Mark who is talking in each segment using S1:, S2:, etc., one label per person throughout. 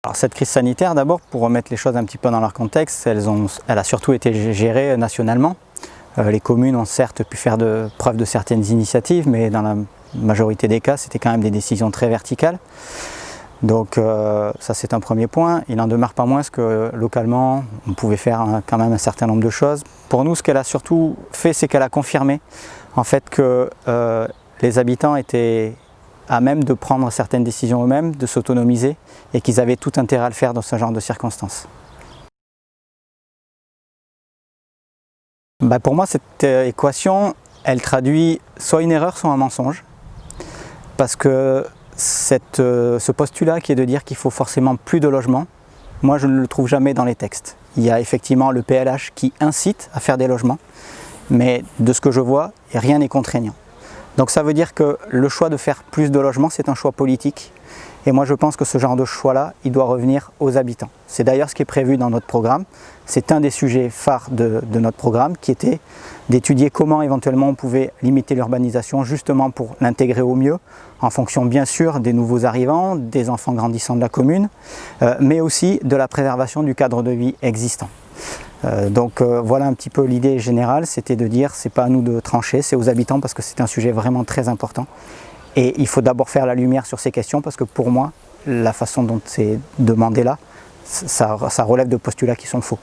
S1: Alors cette crise sanitaire, d'abord, pour remettre les choses un petit peu dans leur contexte, elle a surtout été gérée nationalement. Les communes ont certes pu faire preuve de certaines initiatives, mais dans la majorité des cas, c'était quand même des décisions très verticales. Donc ça, c'est un premier point. Il n'en demeure pas moins que localement, on pouvait faire quand même un certain nombre de choses. Pour nous, ce qu'elle a surtout fait, c'est qu'elle a confirmé en fait que les habitants étaient à même de prendre certaines décisions eux-mêmes, de s'autonomiser, et qu'ils avaient tout intérêt à le faire dans ce genre de circonstances. Pour moi, cette équation, elle traduit soit une erreur, soit un mensonge, parce que ce postulat qui est de dire qu'il faut forcément plus de logements, moi je ne le trouve jamais dans les textes. Il y a effectivement le PLH qui incite à faire des logements, mais de ce que je vois, rien n'est contraignant. Donc ça veut dire que le choix de faire plus de logements, c'est un choix politique. Et moi je pense que ce genre de choix-là, il doit revenir aux habitants. C'est d'ailleurs ce qui est prévu dans notre programme. C'est un des sujets phares de notre programme qui était d'étudier comment éventuellement on pouvait limiter l'urbanisation justement pour l'intégrer au mieux, en fonction bien sûr des nouveaux arrivants, des enfants grandissants de la commune, mais aussi de la préservation du cadre de vie existant. Voilà un petit peu l'idée générale, c'était de dire c'est pas à nous de trancher, c'est aux habitants parce que c'est un sujet vraiment très important. Et il faut d'abord faire la lumière sur ces questions parce que pour moi, la façon dont c'est demandé là, ça relève de postulats qui sont faux.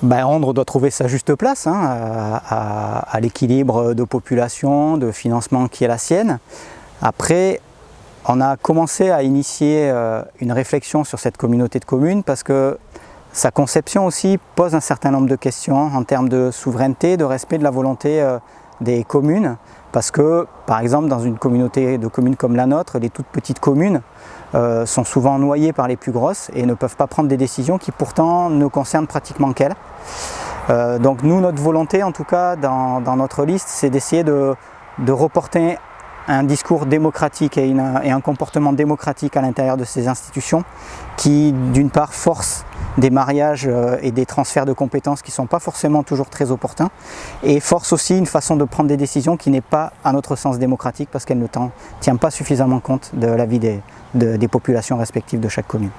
S1: Rondres doit trouver sa juste place à l'équilibre de population, de financement qui est la sienne. Après, on a commencé à initier une réflexion sur cette communauté de communes parce que sa conception aussi pose un certain nombre de questions en termes de souveraineté, de respect de la volonté des communes. Parce que, par exemple, dans une communauté de communes comme la nôtre, les toutes petites communes sont souvent noyées par les plus grosses et ne peuvent pas prendre des décisions qui pourtant ne concernent pratiquement qu'elles. Donc nous, notre volonté, en tout cas, dans notre liste, c'est d'essayer de reporter un discours démocratique et un comportement démocratique à l'intérieur de ces institutions qui, d'une part, force des mariages et des transferts de compétences qui ne sont pas forcément toujours très opportuns et force aussi une façon de prendre des décisions qui n'est pas, à notre sens, démocratique parce qu'elle ne tient pas suffisamment compte de la vie des populations respectives de chaque commune.